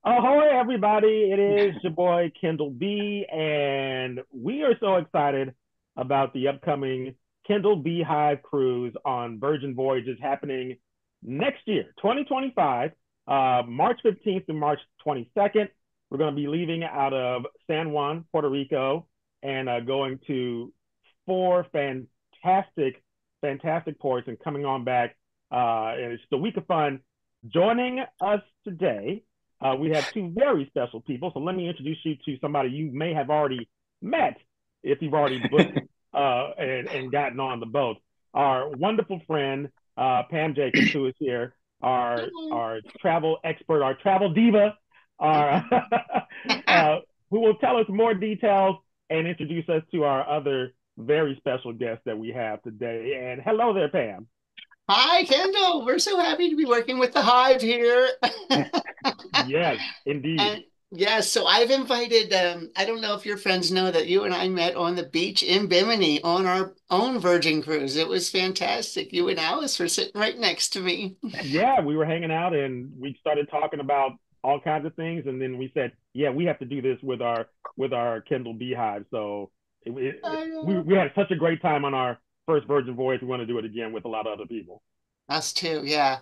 Ahoy, everybody. It is your boy, Kendall B, and we are so excited about the upcoming Kendall B-Hive cruise on Virgin Voyages happening next year, 2025, March 15th to March 22nd. We're going to be leaving out of San Juan, Puerto Rico, and going to four fantastic ports and coming on back. And it's the week of fun. Joining us today we have two very special people. So let me introduce you to somebody you may have already met if you've already booked and gotten on the boat. Our wonderful friend, Pam Jacobs, who is here, our travel expert, our travel diva, our, who will tell us more details and introduce us to our other very special guest that we have today. And hello there, Pam. Hi, Kendall. We're so happy to be working with the Hive here. Yes, indeed. And yes, so I've invited, I don't know if your friends know that you and I met on the beach in Bimini on our own Virgin cruise. It was fantastic. You and Alice were sitting right next to me. Yeah, we were hanging out and we started talking about all kinds of things, and then we said, yeah, we have to do this with our Kindle B-Hive. So I we know. had such a great time on our first Virgin voyage. We want to do it again with a lot of other people. Us too, yeah.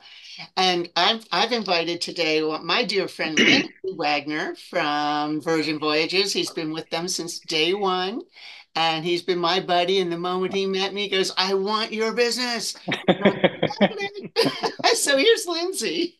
And I've invited today my dear friend Lindsay Wagner from Virgin Voyages. He's been with them since day one, and he's been my buddy. And the moment he met me, he goes, "I want your business." So here's Lindsay.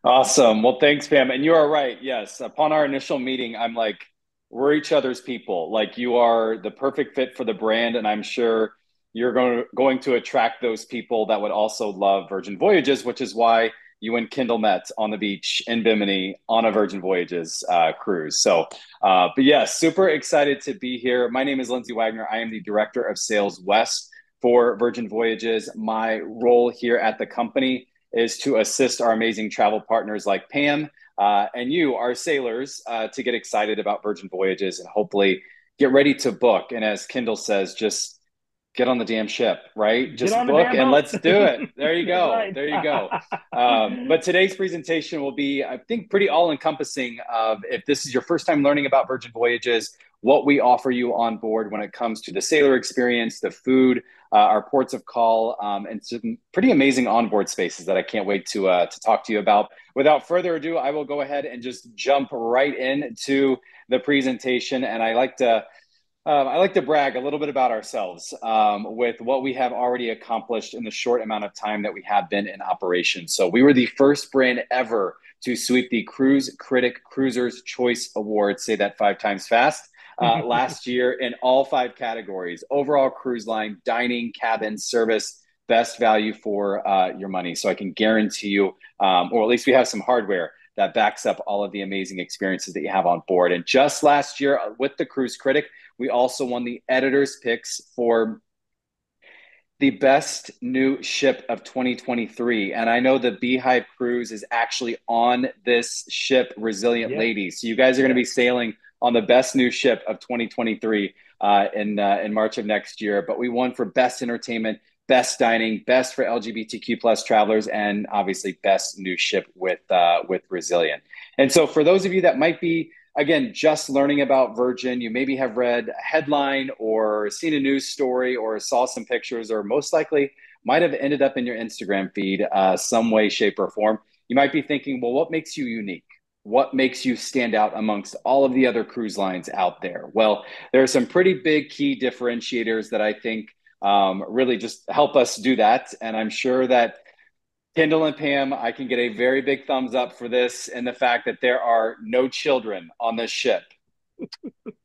Awesome. Well, thanks, Pam. And you are right. Yes. Upon our initial meeting, I'm like, we're each other's people. Like you are the perfect fit for the brand. And I'm sure you're going to attract those people that would also love Virgin Voyages, which is why you and Kendall met on the beach in Bimini on a Virgin Voyages cruise. But yes, super excited to be here. My name is Lindsay Wagner. I am the Director of Sales West for Virgin Voyages. My role here at the company is to assist our amazing travel partners like Pam and you, our sailors, to get excited about Virgin Voyages and hopefully get ready to book. And as Kendall says, just get on the damn ship, right? Get Just on the book damn and boat. let's do it. There you That's go. right. There you go. But today's presentation will be, I think, pretty all encompassing of if this is your first time learning about Virgin Voyages, what we offer you on board when it comes to the sailor experience, the food, our ports of call, and some pretty amazing onboard spaces that I can't wait to talk to you about. Without further ado, I will go ahead and just jump right into the presentation. And I like to brag a little bit about ourselves with what we have already accomplished in the short amount of time that we have been in operation. So we were the first brand ever to sweep the Cruise Critic Cruiser's Choice Award. Say that 5 times fast. Last year in all 5 categories: overall cruise line, dining, cabin, service, best value for your money. So I can guarantee you, or at least we have some hardware that backs up all of the amazing experiences that you have on board. And just last year with the Cruise Critic, we also won the editor's picks for the best new ship of 2023. And I know the B-Hive cruise is actually on this ship, Resilient Yes, Ladies. So you guys are going to yes. be sailing on the best new ship of 2023 in March of next year. But we won for best entertainment, best dining, best for LGBTQ plus travelers, and obviously best new ship with Resilient. And so for those of you that might be again, just learning about Virgin, you maybe have read a headline or seen a news story or saw some pictures, or most likely might have ended up in your Instagram feed some way, shape, or form. You might be thinking, well, what makes you unique? What makes you stand out amongst all of the other cruise lines out there? Well, there are some pretty big key differentiators that I think really just help us do that. And I'm sure that Kendall and Pam, I can get a very big thumbs up for this and the fact that there are no children on this ship.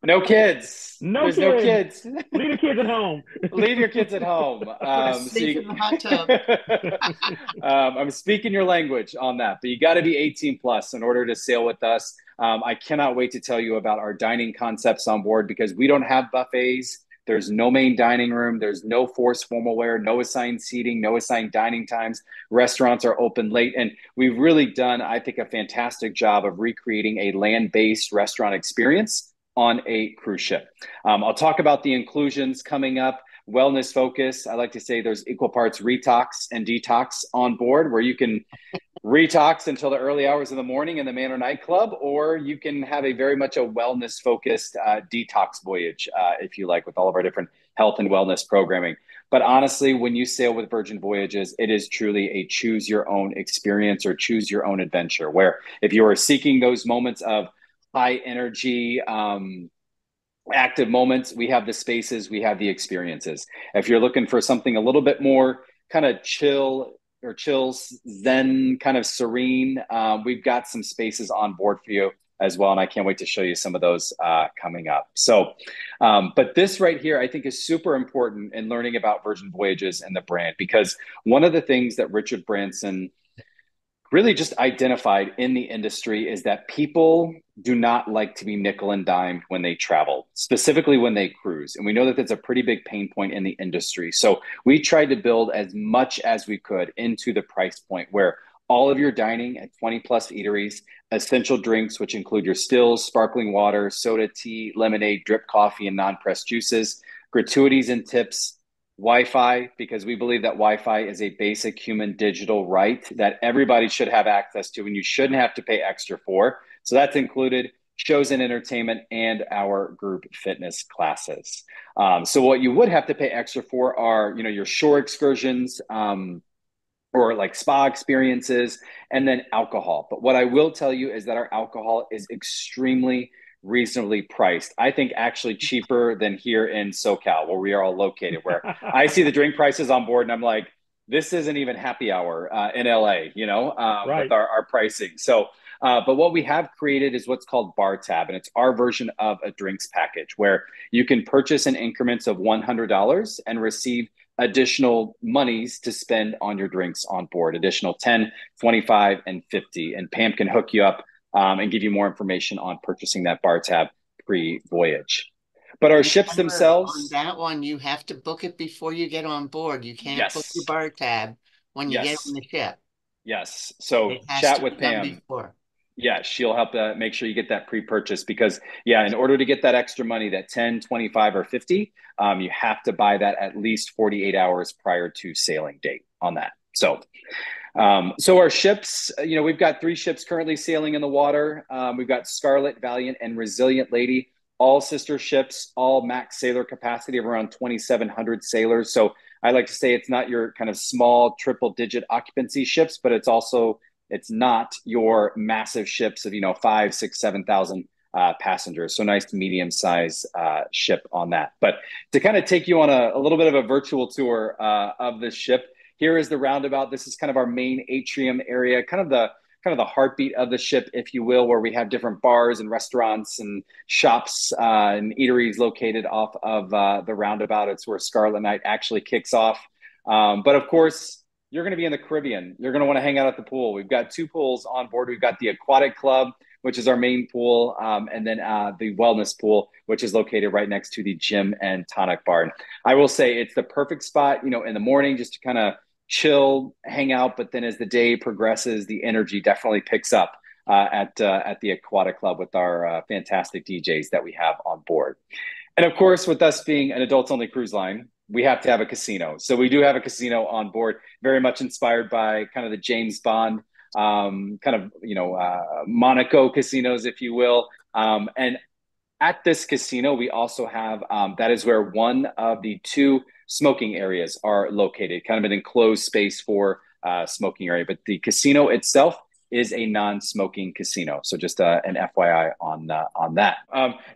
No kids. No There's no kids. kids. Leave the kids at home. Leave your kids at home. Safe in the hot tub. I'm speaking your language on that, but you got to be 18 plus in order to sail with us. I cannot wait to tell you about our dining concepts on board because we don't have buffets. There's no main dining room. There's no forced formal wear, no assigned seating, no assigned dining times. Restaurants are open late. And we've really done, I think, a fantastic job of recreating a land based restaurant experience on a cruise ship. I'll talk about the inclusions coming up. Wellness focus. I like to say there's equal parts retox and detox on board where you can retox until the early hours of the morning in the Manor nightclub, or you can have a very much a wellness focused detox voyage, if you like, with all of our different health and wellness programming. But honestly, when you sail with Virgin Voyages, it is truly a choose your own experience or choose your own adventure, where if you are seeking those moments of high energy, active moments, we have the spaces, we have the experiences. If you're looking for something a little bit more kind of chills, zen, kind of serene, we've got some spaces on board for you as well. And I can't wait to show you some of those coming up. So, but this right here, I think is super important in learning about Virgin Voyages and the brand, because one of the things that Richard Branson really just identified in the industry is that people do not like to be nickel and dimed when they travel, specifically when they cruise. And we know that that's a pretty big pain point in the industry. So we tried to build as much as we could into the price point where all of your dining at 20 plus eateries, essential drinks, which include your stills, sparkling water, soda, tea, lemonade, drip coffee, and non-pressed juices, gratuities and tips, Wi-Fi, because we believe that Wi-Fi is a basic human digital right that everybody should have access to and you shouldn't have to pay extra for. So that's included shows and entertainment and our group fitness classes. So what you would have to pay extra for are, your shore excursions, or like spa experiences, and then alcohol. But what I will tell you is that our alcohol is extremely reasonably priced. I think actually cheaper than here in SoCal, where we are all located, where I see the drink prices on board and I'm like, this isn't even happy hour in LA, Right. with our pricing. So, but what we have created is what's called Bar Tab, and it's our version of a drinks package where you can purchase in increments of $100 and receive additional monies to spend on your drinks on board, additional 10, 25, and 50. And Pam can hook you up and give you more information on purchasing that bar tab pre-voyage. But our ships themselves, on that one, you have to book it before you get on board. You can't book your yes, bar tab when you get on the ship. yes. So It has chat to with be done Pam. before. Yeah, she'll help make sure you get that pre-purchase because, yeah, in order to get that extra money, that 10, 25, or 50, you have to buy that at least 48 hours prior to sailing date on that. So, so our ships, we've got 3 ships currently sailing in the water. We've got Scarlet, Valiant, and Resilient Lady, all sister ships, all max sailor capacity of around 2,700 sailors. So I like to say it's not your kind of small triple-digit occupancy ships, but it's not your massive ships of 5, 6, 7,000 passengers. So nice medium size ship on that. But to kind of take you on a little bit of a virtual tour of this ship, here is the roundabout. This is kind of our main atrium area, kind of the heartbeat of the ship, if you will, where we have different bars and restaurants and shops and eateries located off of the roundabout. It's where Scarlet Night actually kicks off. But of course, you're going to be in the Caribbean. You're going to want to hang out at the pool. We've got 2 pools on board. We've got the Aquatic Club, which is our main pool, and then the Wellness Pool, which is located right next to the gym and tonic bar. And I will say it's the perfect spot, in the morning just to kind of chill, hang out. But then as the day progresses, the energy definitely picks up at the Aquatic Club with our fantastic DJs that we have on board. And of course, with us being an adults-only cruise line, we have to have a casino. So we do have a casino on board, very much inspired by kind of the James Bond, Monaco casinos, if you will. And at this casino, we also have, that is where one of the 2 smoking areas are located, kind of an enclosed space for smoking area. But the casino itself is a non-smoking casino. So just an FYI on that.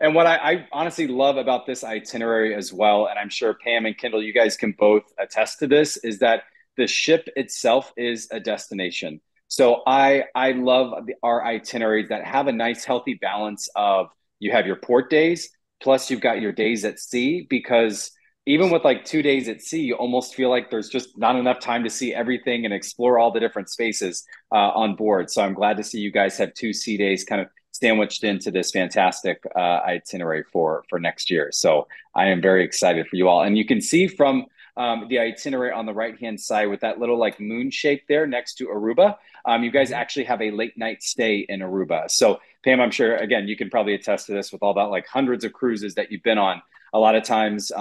And what I honestly love about this itinerary as well, and I'm sure Pam and Kendall, you guys can both attest to this, is that the ship itself is a destination. So I love our itineraries that have a nice healthy balance of you have your port days, plus you've got your days at sea, because even with like 2 days at sea, you almost feel like there's just not enough time to see everything and explore all the different spaces on board. So I'm glad to see you guys have 2 sea days kind of sandwiched into this fantastic itinerary for next year. So I am very excited for you all. And you can see from the itinerary on the right-hand side with that little like moon shape there next to Aruba, you guys actually have a late night stay in Aruba. So Pam, I'm sure, again, you can probably attest to this with all that like hundreds of cruises that you've been on. A lot of times,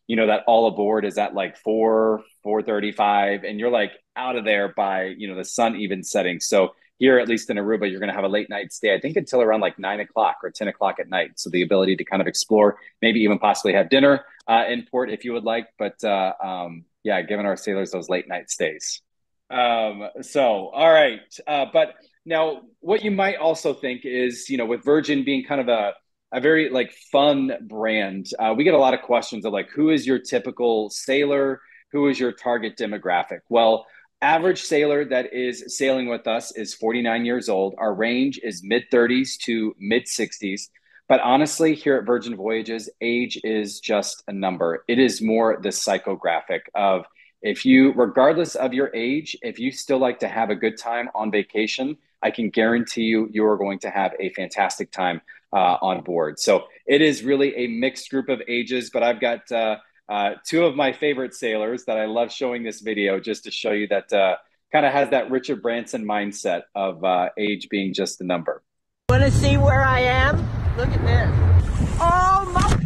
that all aboard is at like 4, 4:35, and you're like out of there by, you know, the sun even setting. So here, at least in Aruba, you're going to have a late night stay, I think until around like 9 o'clock or 10 o'clock at night. So the ability to kind of explore, maybe even possibly have dinner in port if you would like. But yeah, giving our sailors those late night stays. So, all right. But now what you might also think is, you know, with Virgin being kind of a very like fun brand, we get a lot of questions of like, who is your typical sailor? Who is your target demographic? Well, average sailor that is sailing with us is 49 years old. Our range is mid 30s to mid 60s. But honestly, here at Virgin Voyages, age is just a number. It is more the psychographic of, if you, regardless of your age, if you still like to have a good time on vacation, I can guarantee you, you are going to have a fantastic time on board. So it is really a mixed group of ages, but I've got two of my favorite sailors that I love showing this video just to show you that kind of has that Richard Branson mindset of age being just a number. Want to see where I am? Look at this. Oh my!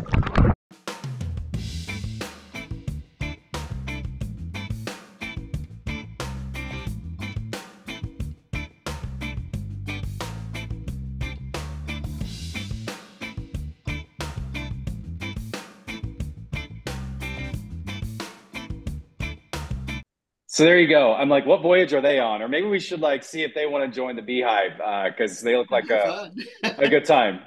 So there you go. I'm like, what voyage are they on? Or maybe we should like see if they want to join the B-Hive because they look like a good time.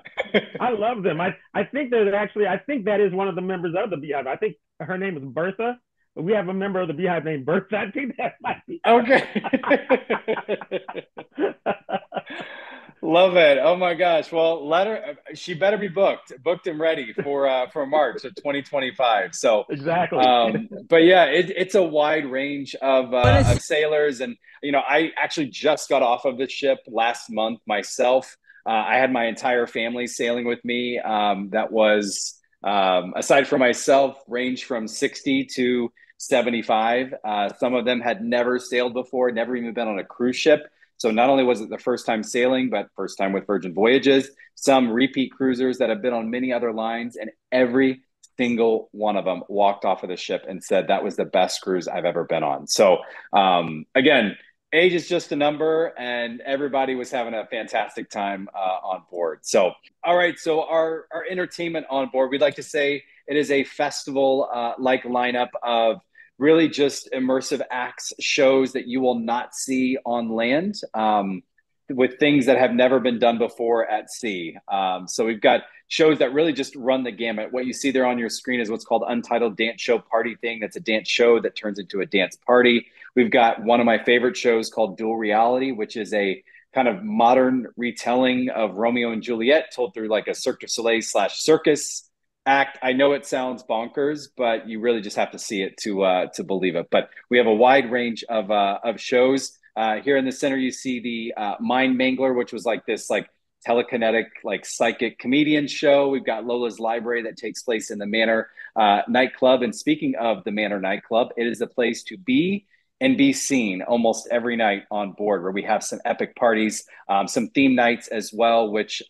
I love them. I think that actually, I think that is one of the members of the B-Hive. I think her name is Bertha. We have a member of the B-Hive named Bertha. I think that might be. Okay. Love it. Oh my gosh. Well, let her, she better be booked and ready for March of 2025. So exactly. But yeah, it's a wide range of sailors. And, you know, I actually just got off of the ship last month myself. I had my entire family sailing with me. That was, aside from myself, ranged from 60 to 75. Some of them had never sailed before, never even been on a cruise ship. So not only was it the first time sailing, but first time with Virgin Voyages, some repeat cruisers that have been on many other lines, and every single one of them walked off of the ship and said that was the best cruise I've ever been on. So again, age is just a number, and everybody was having a fantastic time on board. So, all right. So our entertainment on board, we'd like to say it is a festival like lineup of really just immersive acts, shows that you will not see on land, with things that have never been done before at sea. So we've got shows that really just run the gamut. What you see there on your screen is what's called Untitled Dance Show Party Thing. That's a dance show that turns into a dance party. We've got one of my favorite shows called Dual Reality, which is a kind of modern retelling of Romeo and Juliet told through like a Cirque du Soleil / circus act. I know it sounds bonkers, but you really just have to see it to believe it. But we have a wide range of shows. Here in the center, you see the Mind Mangler, which was like this like telekinetic, like psychic comedian show. We've got Lola's Library that takes place in the Manor nightclub. And speaking of the Manor nightclub, it is the place to be and be seen almost every night on board, where we have some epic parties, some theme nights as well, which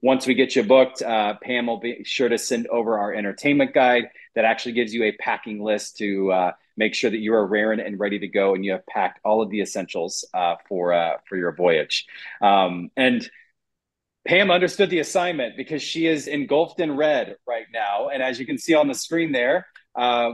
once we get you booked, Pam will be sure to send over our entertainment guide that actually gives you a packing list to make sure that you are raring and ready to go, and you have packed all of the essentials for your voyage. And Pam understood the assignment because she is engulfed in red right now. And as you can see on the screen there,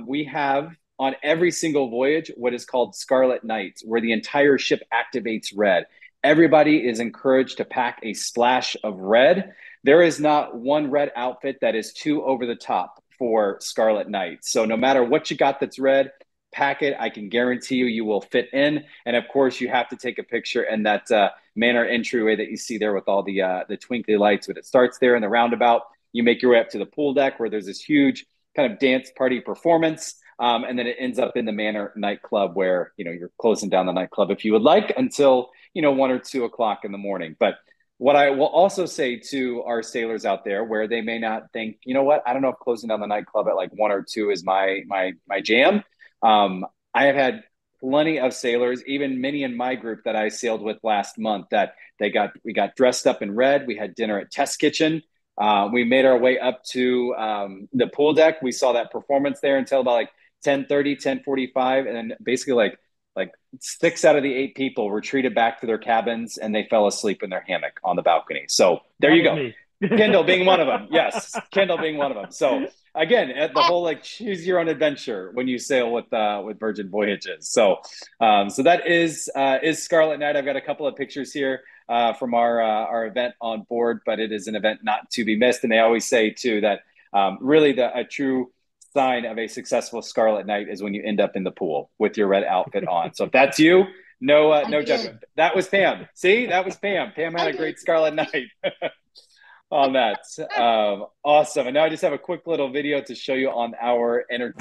we have on every single voyage what is called Scarlet Nights, where the entire ship activates red. Everybody is encouraged to pack a splash of red. There is not one red outfit that is too over the top for Scarlet Nights. So no matter what you got that's red, pack it. I can guarantee you, you will fit in. And of course, you have to take a picture in that Manor entryway that you see there with all the twinkly lights. When it starts there in the roundabout, you make your way up to the pool deck where there's this huge kind of dance party performance. And then it ends up in the Manor nightclub where, you know, you're closing down the nightclub if you would like until, you know, 1 or 2 o'clock in the morning. But what I will also say to our sailors out there, where they may not think, you know what, I don't know if closing down the nightclub at like 1 or 2 is my jam. I have had plenty of sailors, even many in my group that I sailed with last month, that we got dressed up in red. We had dinner at Test Kitchen. We made our way up to the pool deck. We saw that performance there until about like 10:30, 10:45, and then basically like 6 out of the 8 people were treated back to their cabins and they fell asleep in their hammock on the balcony. So there you go. Kendall being one of them. Yes, Kendall being one of them. So again, the whole like choose your own adventure when you sail with Virgin Voyages. So so that is Scarlet Night. I've got a couple of pictures here from our event on board, but it is an event not to be missed. And they always say too that really a true sign of a successful Scarlet Night is when you end up in the pool with your red outfit on. So if that's you, no judgment. That was Pam. See, that was Pam. Pam had a great Scarlet Night on that. Awesome. And now I just have a quick little video to show you on our energy.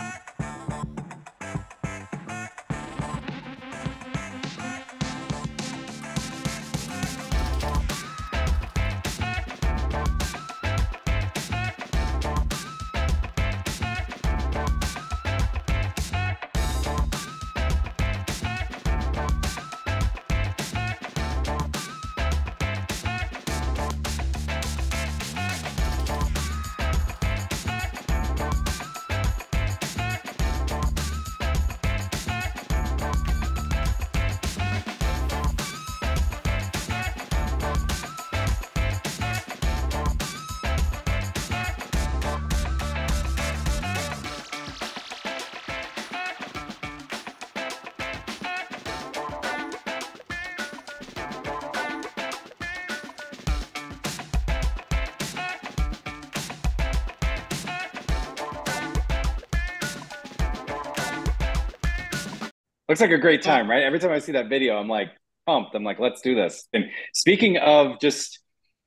Looks like a great time, right? Every time I see that video, I'm like pumped. I'm like, let's do this. And speaking of just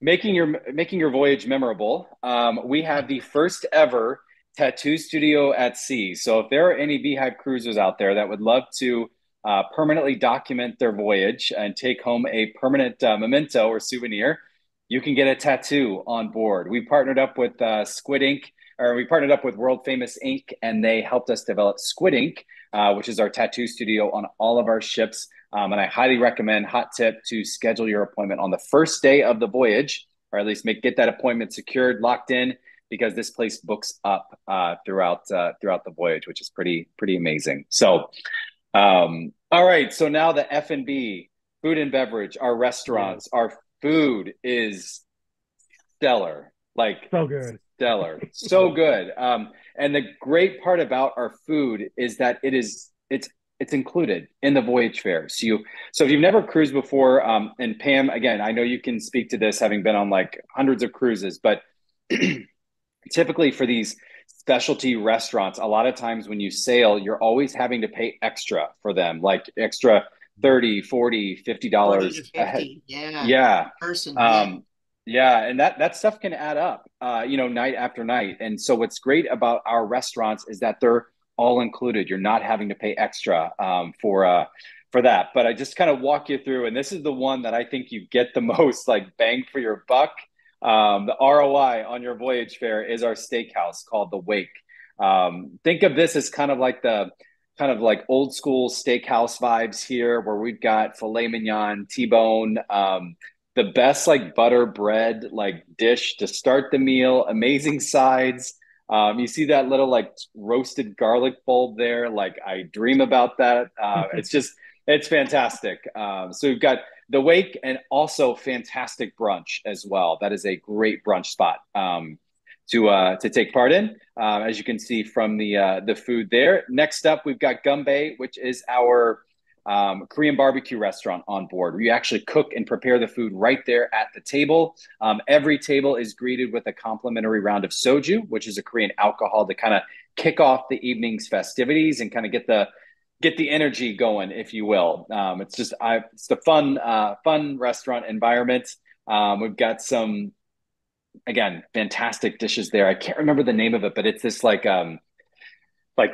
making your voyage memorable, we have the first ever tattoo studio at sea. So if there are any B-Hive cruisers out there that would love to permanently document their voyage and take home a permanent memento or souvenir, you can get a tattoo on board. We partnered up with Squid Ink, or we partnered up with World Famous Ink, and they helped us develop Squid Ink, which is our tattoo studio on all of our ships. And I highly recommend, hot tip, to schedule your appointment on the first day of the voyage, or at least get that appointment secured, locked in, because this place books up throughout the voyage, which is pretty amazing. So, all right. So now the F&B, food and beverage, our restaurants, our food is stellar. Like so good. Stellar. So good. And the great part about our food is that it's included in the voyage fare. So if you've never cruised before, and Pam, again, I know you can speak to this having been on like hundreds of cruises, but typically for these specialty restaurants, a lot of times when you sail, you're always having to pay extra for them, like extra $30, $40, $50 $40 to $50. Yeah. Person. Yeah, and that stuff can add up, night after night. And so what's great about our restaurants is that they're all included. You're not having to pay extra for that. But I just kind of walk you through, and this is the one that I think you get the most like bang for your buck. The ROI on your voyage fare is our steakhouse called the Wake. Think of this as kind of like old school steakhouse vibes here, where we've got filet mignon, T-bone, the best like butter bread like dish to start the meal, amazing sides. You see that little like roasted garlic bulb there. Like I dream about that. It's fantastic. So we've got the Wake and also fantastic brunch as well. That is a great brunch spot to take part in, as you can see from the food there. Next up, we've got Gumbay, which is our Korean barbecue restaurant on board. We actually cook and prepare the food right there at the table. Every table is greeted with a complimentary round of soju, which is a Korean alcohol to kind of kick off the evening's festivities and kind of get the energy going, if you will. It's a fun restaurant environment. We've got some, again, fantastic dishes there. I can't remember the name of it, but it's this like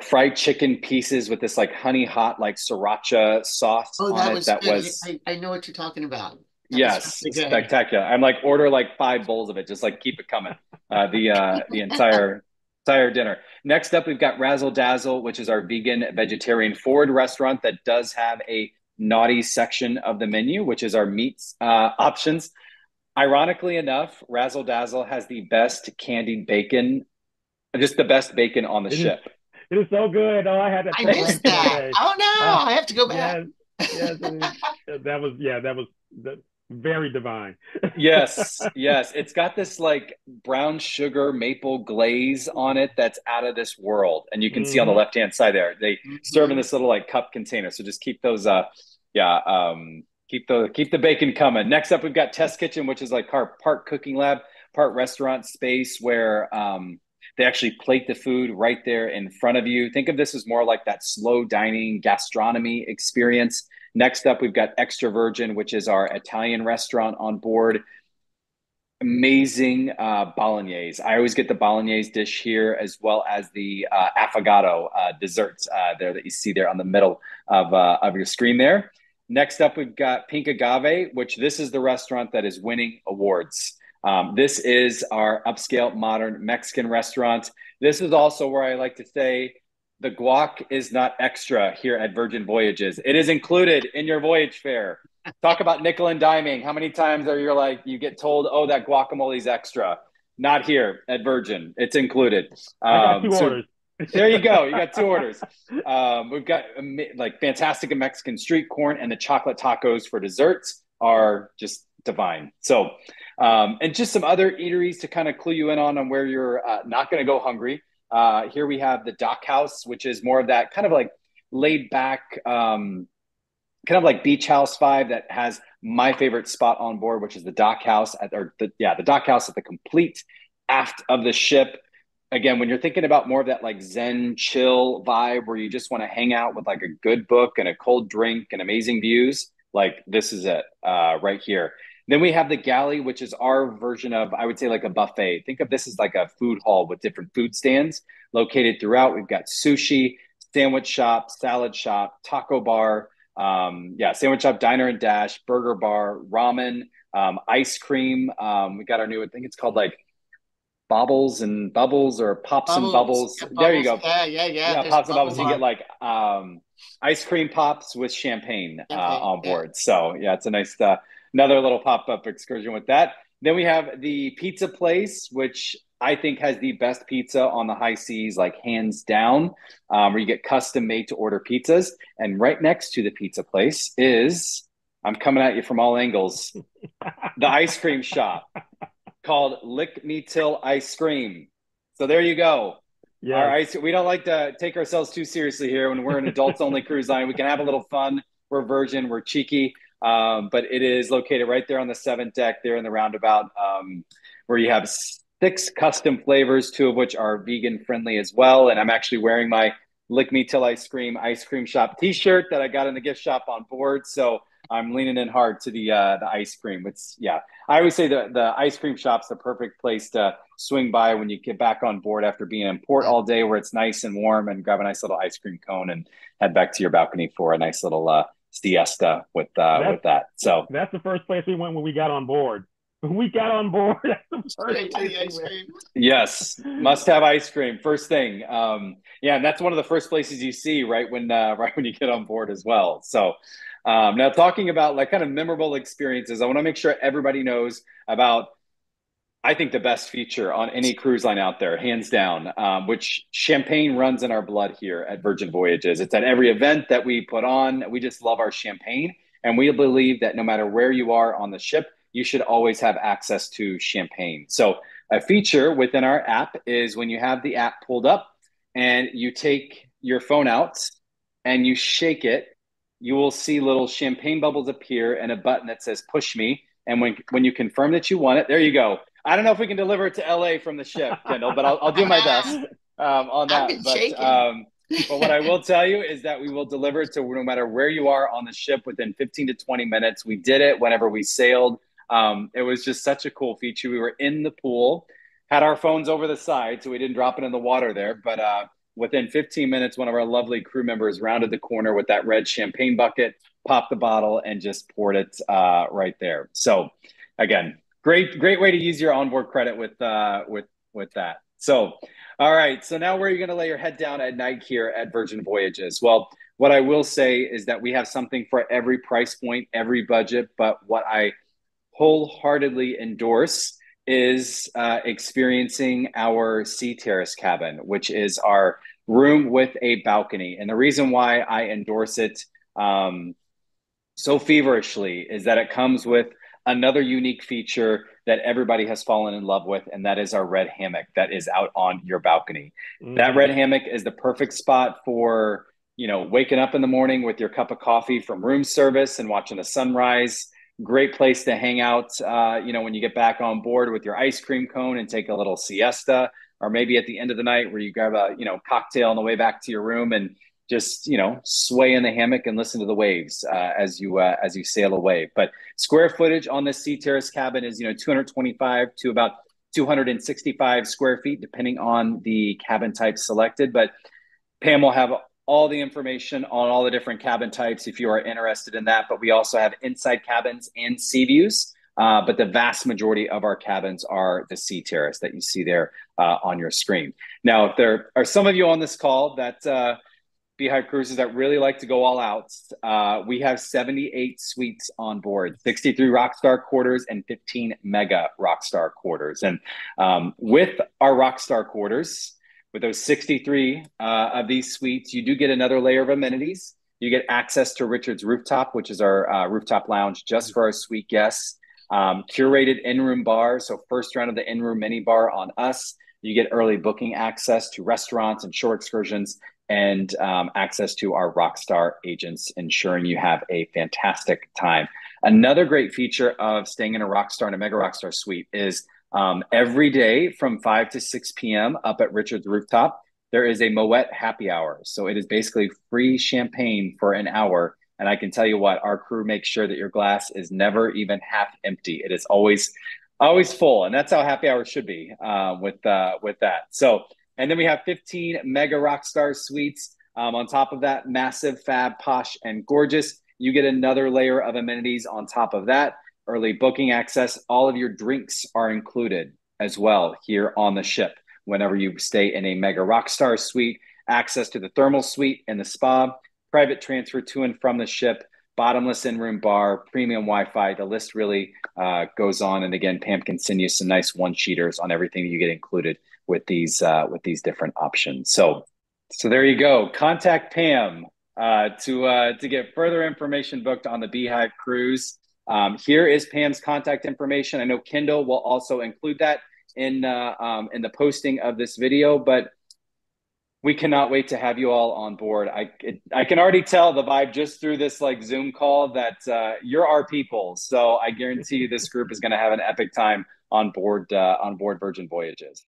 fried chicken pieces with this like honey hot like sriracha sauce on it. I know what you're talking about. Yes, spectacular. I'm like, order like 5 bowls of it, just like keep it coming. The entire dinner. Next up, we've got Razzle Dazzle, which is our vegan vegetarian forward restaurant that does have a naughty section of the menu, which is our meats options. Ironically enough, Razzle Dazzle has the best candied bacon, just the best bacon on the ship. It is so good. Oh, I had that I for missed lunch one that. day. Oh no, I have to go back. Yes, yes, that was very divine. Yes, yes. It's got this like brown sugar maple glaze on it that's out of this world. And you can see on the Hmm. left-hand side there, they serve in Mhm. this little like cup container. So just keep those yeah, keep the bacon coming. Next up, we've got Test Kitchen, which is like our part cooking lab, part restaurant space where they actually plate the food right there in front of you. Think of this as more like that slow dining gastronomy experience. Next up, we've got Extra Virgin, which is our Italian restaurant on board. Amazing bolognese. I always get the bolognese dish here, as well as the affogato desserts there that you see there on the middle of your screen there. Next up, we've got Pink Agave, which this is the restaurant that is winning awards. This is our upscale modern Mexican restaurant. This is also where I like to say the guac is not extra here at Virgin Voyages. It is included in your voyage fare. Talk about nickel and diming. How many times are you get told, oh, that guacamole's extra? Not here at Virgin. It's included. I got two So orders. there you go. You got two orders. We've got like fantastic Mexican street corn, and the chocolate tacos for desserts are just divine. So, and just some other eateries to kind of clue you in on where you're not going to go hungry. Here we have the Dock House, which is more of that kind of like laid back, kind of like beach house vibe that has my favorite spot on board, which is the Dock House the Dock House at the complete aft of the ship. Again, when you're thinking about more of that like Zen chill vibe where you just want to hang out with like a good book and a cold drink and amazing views, like this is it right here. Then we have the galley, which is our version of, I would say, like a buffet. Think of this as like a food hall with different food stands located throughout. We've got sushi, sandwich shop, salad shop, taco bar, sandwich shop, diner and dash, burger bar, ramen, ice cream. We got our new, I think it's called like Bobbles and Bubbles or Pops and Bubbles. Bubbles. Yeah, There you bubbles. go. Yeah. Yeah, There's a Pops and bubble Bubbles. You get bar. like ice cream pops with champagne Champagne. on Yeah. board. So yeah, it's a nice another little pop-up excursion with that. Then we have the pizza place, which I think has the best pizza on the high seas, like hands down, where you get custom made to order pizzas. And right next to the pizza place is, I'm coming at you from all angles, the ice cream shop called Lick Me Till Ice Cream. So there you go. Our Yes. ice. We don't like to take ourselves too seriously here when we're an adults only cruise line. We can have a little fun. We're Virgin. We're cheeky. But it is located right there on the seventh deck, there in the roundabout, where you have 6 custom flavors, 2 of which are vegan friendly as well. And I'm actually wearing my Lick Me Till Ice Cream Shop T-shirt that I got in the gift shop on board. So I'm leaning in hard to the ice cream. It's I always say the ice cream shop's the perfect place to swing by when you get back on board after being in port all day, where it's nice and warm, and grab a nice little ice cream cone and head back to your balcony for a nice little siesta with that. So that's the first place we went when we got on board. When we got on board, that's the first Straight to place the we ice went. cream. yes, must have ice cream first thing. Yeah, and that's one of the first places you see right when you get on board as well. So now talking about like kind of memorable experiences, I want to make sure everybody knows about, I think, the best feature on any cruise line out there, hands down, which champagne runs in our blood here at Virgin Voyages. It's at every event that we put on. We just love our champagne. And we believe that no matter where you are on the ship, you should always have access to champagne. So a feature within our app is when you have the app pulled up and you take your phone out and you shake it, you will see little champagne bubbles appear and a button that says push me. And when you confirm that you want it, there you go. I don't know if we can deliver it to LA from the ship, Kendall, but I'll do my best on I've that. been shaking. But what I will tell you is that we will deliver it to no matter where you are on the ship within 15 to 20 minutes. We did it whenever we sailed. It was just such a cool feature. We were in the pool, had our phones over the side, so we didn't drop it in the water there. But within 15 minutes, one of our lovely crew members rounded the corner with that red champagne bucket, popped the bottle, and just poured it right there. So again, great way to use your onboard credit with that. So, all right. So now where are you going to lay your head down at night here at Virgin Voyages? Well, what I will say is that we have something for every price point, every budget. But what I wholeheartedly endorse is experiencing our Sea Terrace cabin, which is our room with a balcony. And the reason why I endorse it so feverishly is that it comes with another unique feature that everybody has fallen in love with, and that is our red hammock that is out on your balcony. That red hammock is the perfect spot for, you know, waking up in the morning with your cup of coffee from room service and watching the sunrise. Great place to hang out, you know, when you get back on board with your ice cream cone and take a little siesta, or maybe at the end of the night where you grab a, you know, cocktail on the way back to your room and just, you know, sway in the hammock and listen to the waves as you sail away. But square footage on this sea terrace cabin is, you know, 225 to about 265 square feet, depending on the cabin type selected. But Pam will have all the information on all the different cabin types if you are interested in that. But we also have inside cabins and sea views. But the vast majority of our cabins are the sea terrace that you see there on your screen. Now, if there are some of you on this call that B-Hive cruises that really like to go all out, we have 78 suites on board, 63 Rockstar quarters and 15 Mega Rockstar quarters. And with our Rockstar quarters, with those 63 of these suites, you do get another layer of amenities. You get access to Richard's Rooftop, which is our rooftop lounge just for our suite guests. Curated in-room bar, so first round of the in-room mini bar on us. You get early booking access to restaurants and shore excursions, and access to our Rockstar agents, ensuring you have a fantastic time. Another great feature of staying in a Rockstar and a Mega Rockstar suite is every day from 5 to 6 p.m. up at Richard's Rooftop, there is a Moet happy hour. So it is basically free champagne for an hour. And I can tell you what, our crew makes sure that your glass is never even half empty. It is always full. And that's how happy hour should be with that. So, and then we have 15 Mega Rockstar suites. On top of that, massive, fab, posh, and gorgeous. You get another layer of amenities on top of that. Early booking access. All of your drinks are included as well here on the ship. Whenever you stay in a Mega Rockstar suite, access to the thermal suite and the spa, private transfer to and from the ship, bottomless in-room bar, premium Wi-Fi. The list really goes on. And again, Pam can send you some nice one-sheeters on everything you get included with these different options. So there you go. Contact Pam to get further information booked on the B-Hive cruise. Here is Pam's contact information. I know Kendall will also include that in the posting of this video, but we cannot wait to have you all on board. I can already tell the vibe just through this like Zoom call that you're our people. So I guarantee you this group is going to have an epic time on board Virgin Voyages.